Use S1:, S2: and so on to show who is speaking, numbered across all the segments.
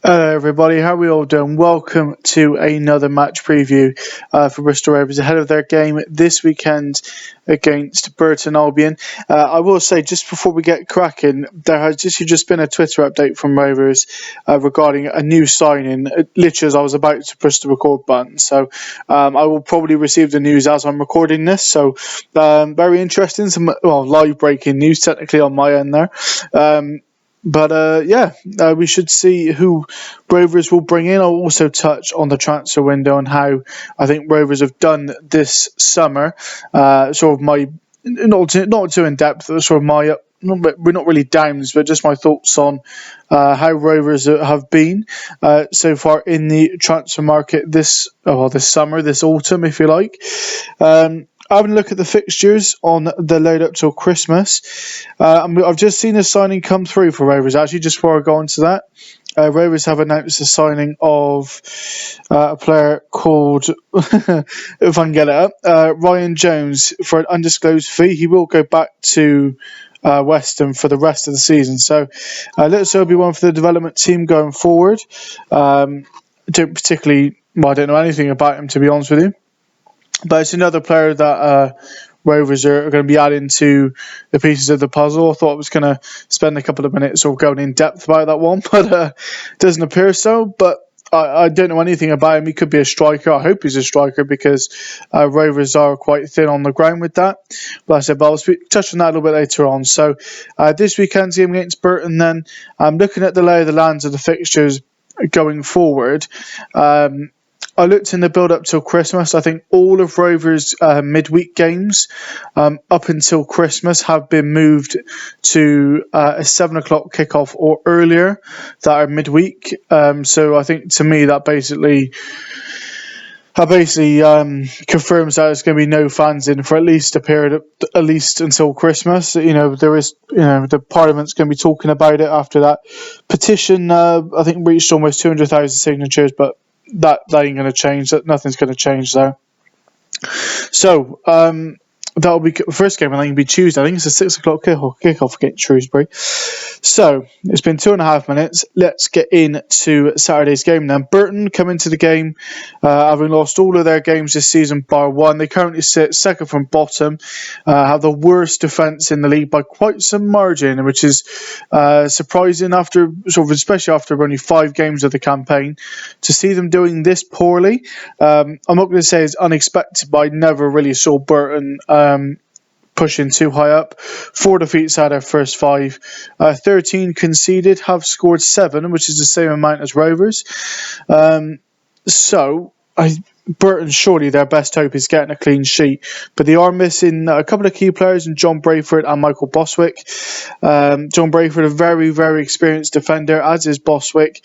S1: Hello everybody, how are we all doing? Welcome to another match preview for Bristol Rovers ahead of their game this weekend against Burton Albion. I will say, just before we get cracking, there has just been a Twitter update from Rovers regarding a new signing, literally as I was about to push the record button. So I will probably receive the news as I'm recording this. So very interesting, some live breaking news technically on my end there. We should see who Rovers will bring in. I'll also touch on the transfer window and how I think Rovers have done this summer. Sort of my, not too in depth, sort of my, we're not really downs, but just my thoughts on how Rovers have been so far in the transfer market this summer, this autumn, if you like. Having a look at the fixtures on the load up till Christmas. I've just seen a signing come through for Rovers. Actually, just before I go on to that, Rovers have announced the signing of a player called, if I can get it up, Ryan Jones for an undisclosed fee. He will go back to Weston for the rest of the season. So let's hope he'll be one for the development team going forward. I don't know anything about him, to be honest with you. But it's another player that Rovers are going to be adding to the pieces of the puzzle. I thought I was going to spend a couple of minutes sort of going in depth about that one, but it doesn't appear so. But I don't know anything about him. He could be a striker. I hope he's a striker because Rovers are quite thin on the ground with that. But I'll touch on that a little bit later on. So this weekend's game against Burton then, I'm looking at the lay of the lands of the fixtures going forward. I looked in the build-up till Christmas. I think all of Rovers' midweek games up until Christmas have been moved to a 7 o'clock kickoff or earlier that are midweek. So I think, to me, that basically confirms that there's going to be no fans in for at least a period, at least until Christmas. The Parliament's going to be talking about it after that petition. I think reached almost 200,000 signatures, but that ain't going to change. That nothing's going to change there. So that'll be first game. I think it'll be Tuesday. I think it's a 6 o'clock kickoff against Shrewsbury. So it's been 2.5 minutes. Let's get into Saturday's game then. Burton come into the game having lost all of their games this season bar one. They currently sit second from bottom, have the worst defence in the league by quite some margin, which is surprising especially after only 5 games of the campaign. To see them doing this poorly, I'm not going to say it's unexpected, but I never really saw Burton pushing too high up. 4 defeats out of their first 5. 13 conceded, have scored 7, which is the same amount as Rovers. Burton, surely their best hope is getting a clean sheet, but they are missing a couple of key players in John Brayford and Michael Boswick. John Brayford, a very, very experienced defender, as is Boswick.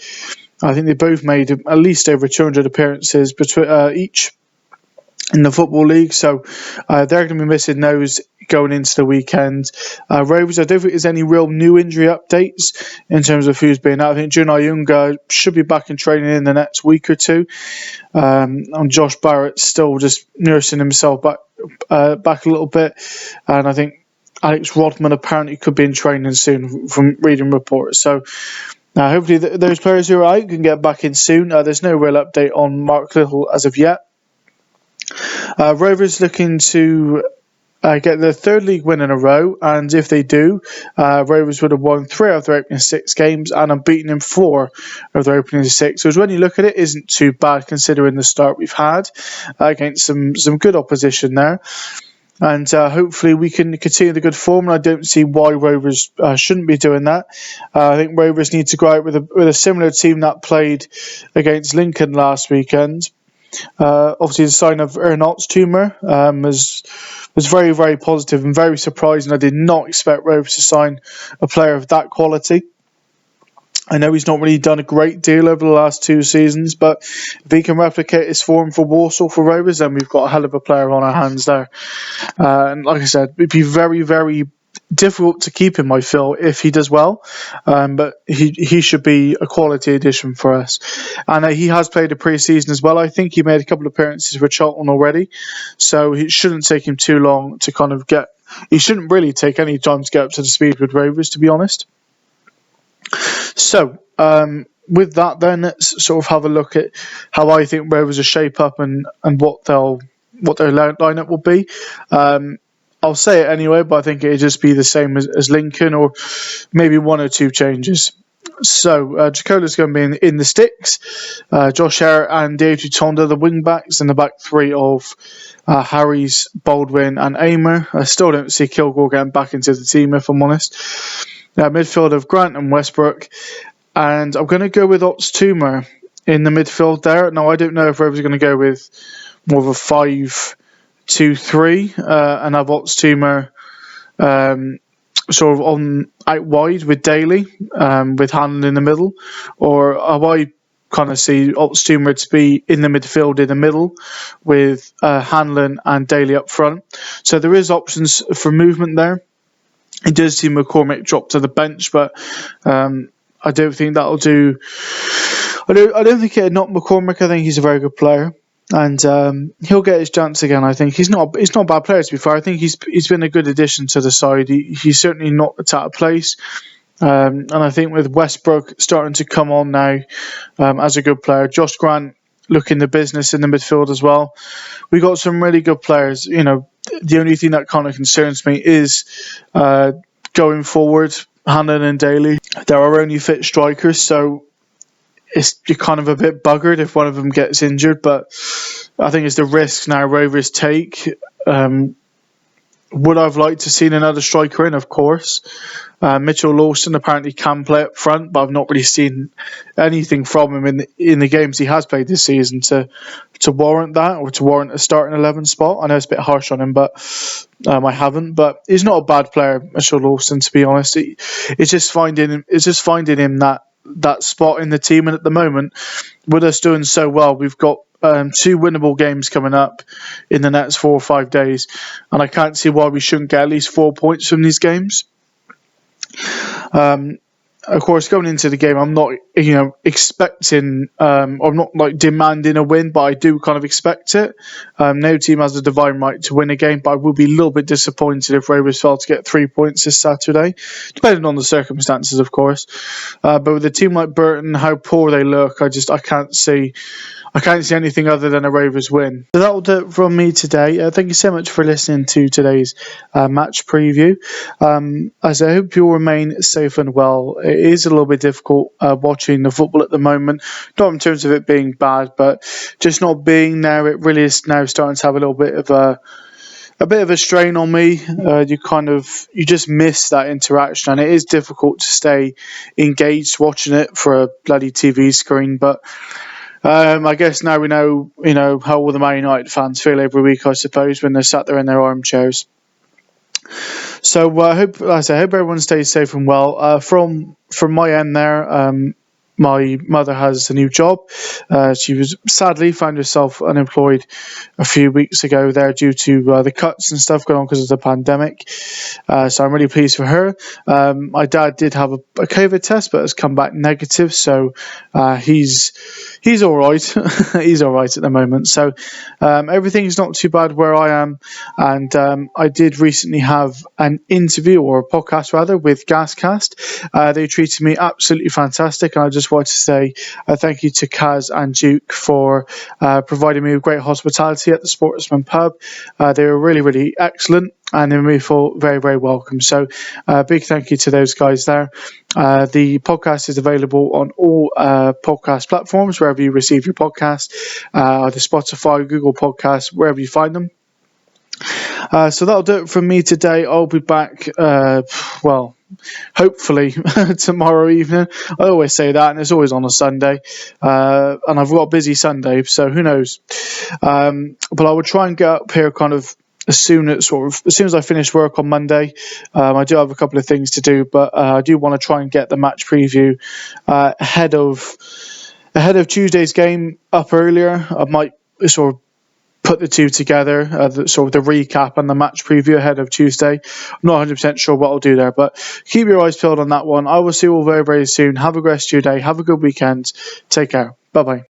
S1: I think they both made at least over 200 appearances each in the Football League, so they're going to be missing those going into the weekend. Rovers, I don't think there's any real new injury updates in terms of who's been out. I think Jun Ayunga should be back in training in the next week or two. And Josh Barrett's still just nursing himself back a little bit. And I think Alex Rodman apparently could be in training soon from reading reports. So hopefully those players who are out can get back in soon. There's no real update on Mark Little as of yet. Rovers looking to get their 3rd league win in a row, and if they do, Rovers would have won 3 out of their opening 6 games and unbeaten in 4 of their opening 6. So when you look at it, isn't too bad considering the start we've had against some good opposition there. And hopefully we can continue the good form, and I don't see why Rovers shouldn't be doing that. I think Rovers need to go out with a similar team that played against Lincoln last weekend. Obviously, the sign of Ernot's tumour was very, very positive and very surprising. I did not expect Rovers to sign a player of that quality. I know he's not really done a great deal over the last 2 seasons, but if he can replicate his form for Walsall for Rovers, then we've got a hell of a player on our hands there. And like I said, it'd be very, very difficult to keep him, I feel, if he does well. But he should be a quality addition for us. And he has played a pre-season as well. I think he made a couple of appearances for Charlton already. So it shouldn't take him too long to kind of get... He shouldn't really take any time to get up to the speed with Rovers, to be honest. So, with that, then let's sort of have a look at how I think Rovers will shape up and what their lineup will be. I'll say it anyway, but I think it'll just be the same as Lincoln, or maybe one or two changes. So Jacola's going to be in the sticks. Josh Hare and Dave Tonda, the wing backs, and the back three of Harries, Baldwin, and Aymer. I still don't see Kilgore getting back into the team, if I'm honest. Midfield of Grant and Westbrook, and I'm going to go with Ots Toomer in the midfield there. Now, I don't know if Rovers are going to go with more of a 5-2-3 and have Ots Toomer sort of on out wide with Daly, with Hanlon in the middle, or have I kind of see Ots Toomer to be in the midfield in the middle with Hanlon and Daly up front. So there is options for movement there. It does see McCormick drop to the bench, but I don't think that'll do. I don't think it'll knock McCormick. I think he's a very good player, and he'll get his chance again. I think he's not a bad player, to be fair. I think he's been a good addition to the side. He's certainly not out of place. And I think with Westbrook starting to come on now as a good player, Josh Grant looking the business in the midfield as well. We got some really good players. You know, the only thing that kind of concerns me is going forward, Hanlon and Daly. They're our only fit strikers, so you're kind of a bit buggered if one of them gets injured. But I think it's the risk now Rovers take. Would I've liked to seen another striker in, of course. Mitchell Lawson apparently can play up front, but I've not really seen anything from him in the games he has played this season to warrant that, or to warrant a starting 11 spot. I know it's a bit harsh on him, but I haven't. But he's not a bad player, Mitchell Lawson, to be honest. It's just finding him that spot in the team, and at the moment, with us doing so well, we've got 2 winnable games coming up in the next 4 or 5 days, and I can't see why we shouldn't get at least 4 points from these games. Of course, going into the game, I'm not, expecting, I'm not like demanding a win, but I do kind of expect it. No team has the divine right to win a game, but I will be a little bit disappointed if Rovers fail to get 3 points this Saturday, depending on the circumstances, of course. But with a team like Burton, how poor they look, I can't see anything other than a Rovers win. So that will do it from me today. Thank you so much for listening to today's match preview. As I hope you'll remain safe and well. It is a little bit difficult watching the football at the moment, not in terms of it being bad, but just not being there. It really is now starting to have a little bit of a strain on me. You just miss that interaction, and it is difficult to stay engaged watching it for a bloody TV screen. But I guess now we know, how all the Man United fans feel every week, I suppose, when they're sat there in their armchairs. So I hope everyone stays safe and well. From my end there, my mother has a new job. She was sadly found herself unemployed a few weeks ago there due to the cuts and stuff going on because of the pandemic. So I'm really pleased for her. My dad did have a COVID test, but has come back negative. So he's all right. He's all right at the moment. So everything's not too bad where I am. And I did recently have an interview, or a podcast rather, with Gascast. They treated me absolutely fantastic, and I just wanted to say thank you to Kaz and Duke for providing me with great hospitality at the Sportsman Pub. They were really, really excellent, and they made me feel very, very welcome. So big thank you to those guys there. The podcast is available on all podcast platforms, wherever you receive your podcast, either Spotify, Google Podcasts, wherever you find them. So that'll do it from me today. I'll be back, hopefully tomorrow evening. I always say that, and it's always on a Sunday. And I've got a busy Sunday, so who knows. But I will try and get up here kind of as soon as I finish work on Monday. I do have a couple of things to do, but I do want to try and get the match preview ahead of Tuesday's game up earlier. I might sort of put the two together, the recap and the match preview ahead of Tuesday. I'm not 100% sure what I'll do there, but keep your eyes peeled on that one. I will see you all very, very soon. Have a great rest of your day. Have a good weekend. Take care. Bye-bye.